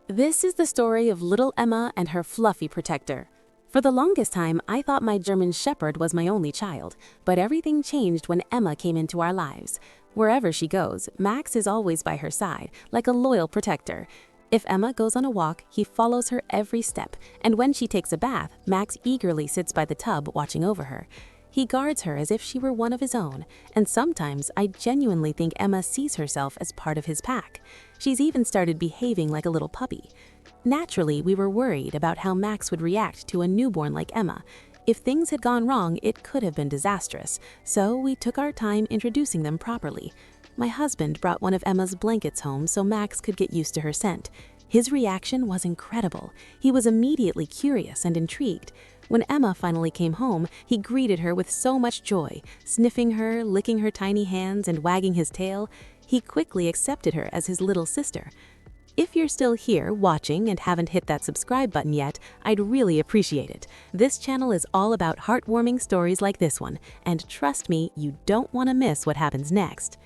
This is the story of little Emma and her fluffy protector. For the longest time, I thought my German Shepherd was my only child, but everything changed when Emma came into our lives. Wherever she goes, Max is always by her side, like a loyal protector. If Emma goes on a walk, he follows her every step, and when she takes a bath, Max eagerly sits by the tub watching over her. He guards her as if she were one of his own, and sometimes I genuinely think Emma sees herself as part of his pack. She's even started behaving like a little puppy. Naturally, we were worried about how Max would react to a newborn like Emma. If things had gone wrong, it could have been disastrous, so we took our time introducing them properly. My husband brought one of Emma's blankets home so Max could get used to her scent. His reaction was incredible. He was immediately curious and intrigued. When Emma finally came home, he greeted her with so much joy, sniffing her, licking her tiny hands, and wagging his tail. He quickly accepted her as his little sister. If you're still here watching and haven't hit that subscribe button yet, I'd really appreciate it. This channel is all about heartwarming stories like this one, and trust me, you don't want to miss what happens next.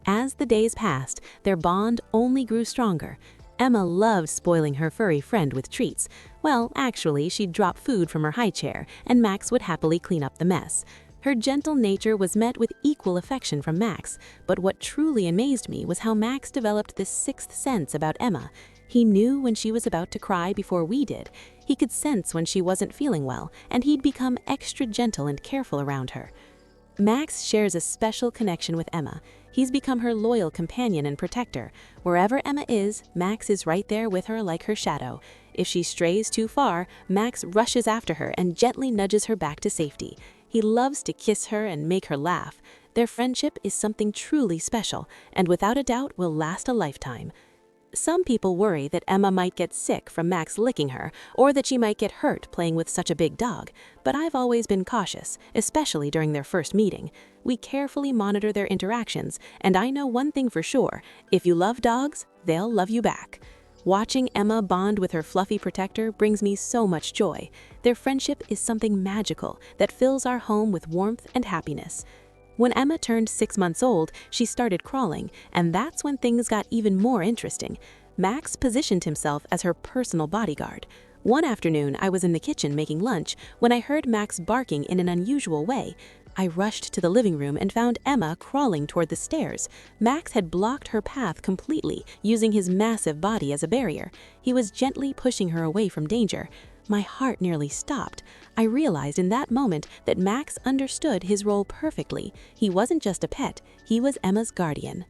As the days passed, their bond only grew stronger. Emma loved spoiling her furry friend with treats. Well, actually, she'd drop food from her high chair, and Max would happily clean up the mess. Her gentle nature was met with equal affection from Max, but what truly amazed me was how Max developed this sixth sense about Emma. He knew when she was about to cry before we did. He could sense when she wasn't feeling well, and he'd become extra gentle and careful around her. Max shares a special connection with Emma. He's become her loyal companion and protector. Wherever Emma is, Max is right there with her like her shadow. If she strays too far, Max rushes after her and gently nudges her back to safety. He loves to kiss her and make her laugh. Their friendship is something truly special, and without a doubt will last a lifetime. Some people worry that Emma might get sick from Max licking her, or that she might get hurt playing with such a big dog, but I've always been cautious, especially during their first meeting. We carefully monitor their interactions, and I know one thing for sure: if you love dogs, they'll love you back. Watching Emma bond with her fluffy protector brings me so much joy. Their friendship is something magical that fills our home with warmth and happiness. When Emma turned 6 months old, she started crawling, and that's when things got even more interesting. Max positioned himself as her personal bodyguard. One afternoon, I was in the kitchen making lunch when I heard Max barking in an unusual way. I rushed to the living room and found Emma crawling toward the stairs. Max had blocked her path completely, using his massive body as a barrier. He was gently pushing her away from danger. My heart nearly stopped. I realized in that moment that Max understood his role perfectly. He wasn't just a pet, he was Emma's guardian.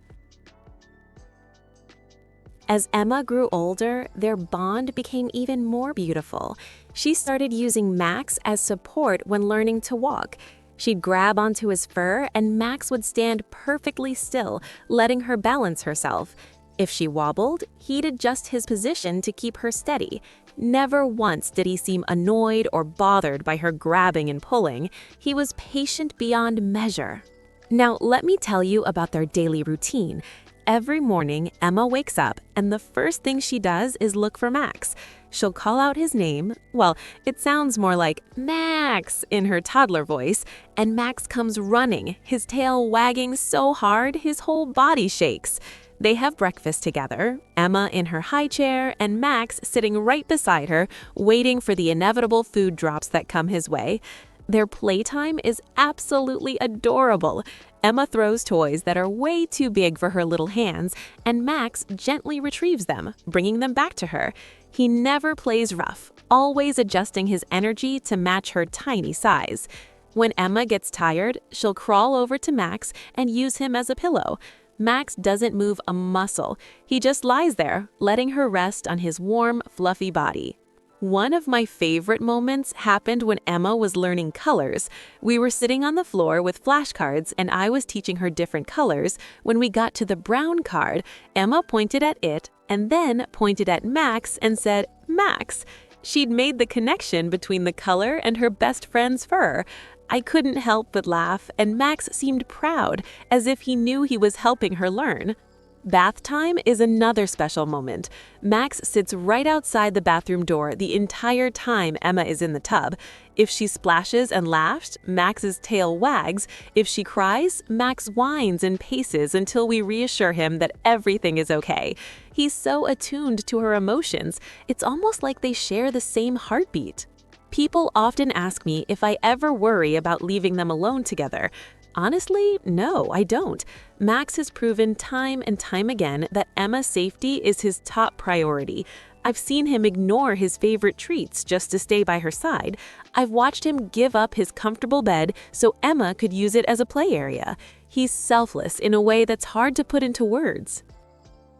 As Emma grew older, their bond became even more beautiful. She started using Max as support when learning to walk. She'd grab onto his fur, and Max would stand perfectly still, letting her balance herself. If she wobbled, he'd adjust his position to keep her steady. Never once did he seem annoyed or bothered by her grabbing and pulling. He was patient beyond measure. Now, let me tell you about their daily routine. Every morning, Emma wakes up, and the first thing she does is look for Max. She'll call out his name. Well, it sounds more like Max in her toddler voice, and Max comes running, his tail wagging so hard his whole body shakes. They have breakfast together, Emma in her high chair and Max sitting right beside her, waiting for the inevitable food drops that come his way. Their playtime is absolutely adorable. Emma throws toys that are way too big for her little hands, and Max gently retrieves them, bringing them back to her. He never plays rough, always adjusting his energy to match her tiny size. When Emma gets tired, she'll crawl over to Max and use him as a pillow. Max doesn't move a muscle. He just lies there, letting her rest on his warm, fluffy body. One of my favorite moments happened when Emma was learning colors. We were sitting on the floor with flashcards, and I was teaching her different colors. When we got to the brown card, Emma pointed at it and then pointed at Max and said, "Max." She'd made the connection between the color and her best friend's fur. I couldn't help but laugh, and Max seemed proud, as if he knew he was helping her learn. Bath time is another special moment. Max sits right outside the bathroom door the entire time Emma is in the tub. If she splashes and laughs, Max's tail wags. If she cries, Max whines and paces until we reassure him that everything is okay. He's so attuned to her emotions, it's almost like they share the same heartbeat. People often ask me if I ever worry about leaving them alone together. Honestly, no, I don't. Max has proven time and time again that Emma's safety is his top priority. I've seen him ignore his favorite treats just to stay by her side. I've watched him give up his comfortable bed so Emma could use it as a play area. He's selfless in a way that's hard to put into words.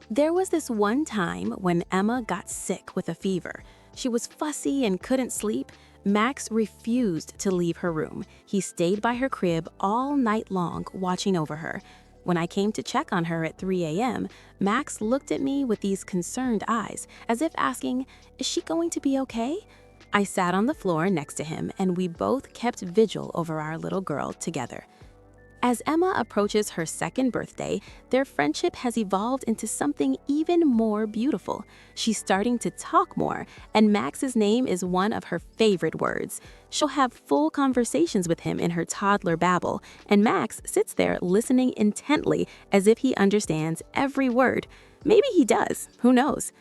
There was this one time when Emma got sick with a fever. She was fussy and couldn't sleep. Max refused to leave her room. He stayed by her crib all night long, watching over her. When I came to check on her at 3 a.m., Max looked at me with these concerned eyes, as if asking, "Is she going to be okay?" I sat on the floor next to him, and we both kept vigil over our little girl together. As Emma approaches her second birthday, their friendship has evolved into something even more beautiful. She's starting to talk more, and Max's name is one of her favorite words. She'll have full conversations with him in her toddler babble, and Max sits there listening intently as if he understands every word. Maybe he does, who knows?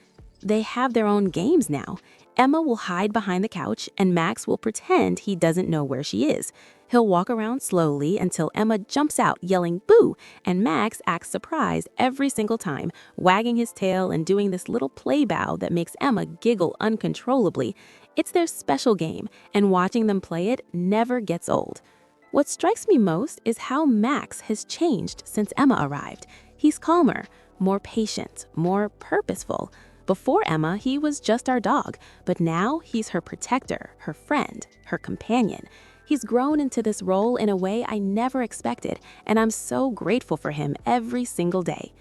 They have their own games now. Emma will hide behind the couch, and Max will pretend he doesn't know where she is. He'll walk around slowly until Emma jumps out yelling "boo," and Max acts surprised every single time, wagging his tail and doing this little play bow that makes Emma giggle uncontrollably. It's their special game, and watching them play it never gets old. What strikes me most is how Max has changed since Emma arrived. He's calmer, more patient, more purposeful. Before Emma, he was just our dog, but now he's her protector, her friend, her companion. He's grown into this role in a way I never expected, and I'm so grateful for him every single day.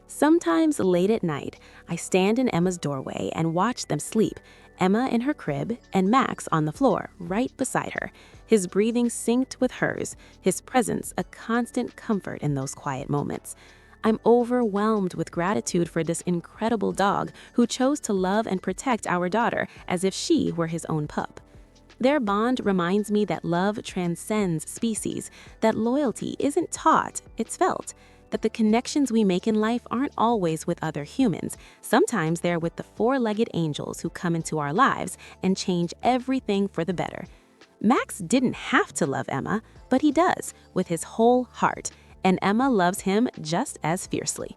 Sometimes late at night, I stand in Emma's doorway and watch them sleep, Emma in her crib and Max on the floor right beside her, his breathing synced with hers, his presence a constant comfort in those quiet moments. I'm overwhelmed with gratitude for this incredible dog who chose to love and protect our daughter as if she were his own pup. Their bond reminds me that love transcends species, that loyalty isn't taught, it's felt, that the connections we make in life aren't always with other humans. Sometimes they're with the four-legged angels who come into our lives and change everything for the better. Max didn't have to love Emma, but he does, with his whole heart, and Emma loves him just as fiercely.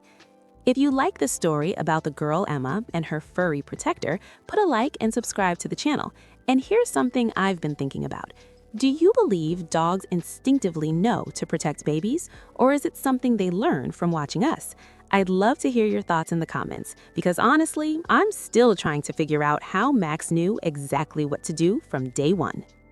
If you like the story about the girl Emma and her furry protector, put a like and subscribe to the channel. And here's something I've been thinking about. Do you believe dogs instinctively know to protect babies, or is it something they learn from watching us? I'd love to hear your thoughts in the comments, because honestly, I'm still trying to figure out how Max knew exactly what to do from day one.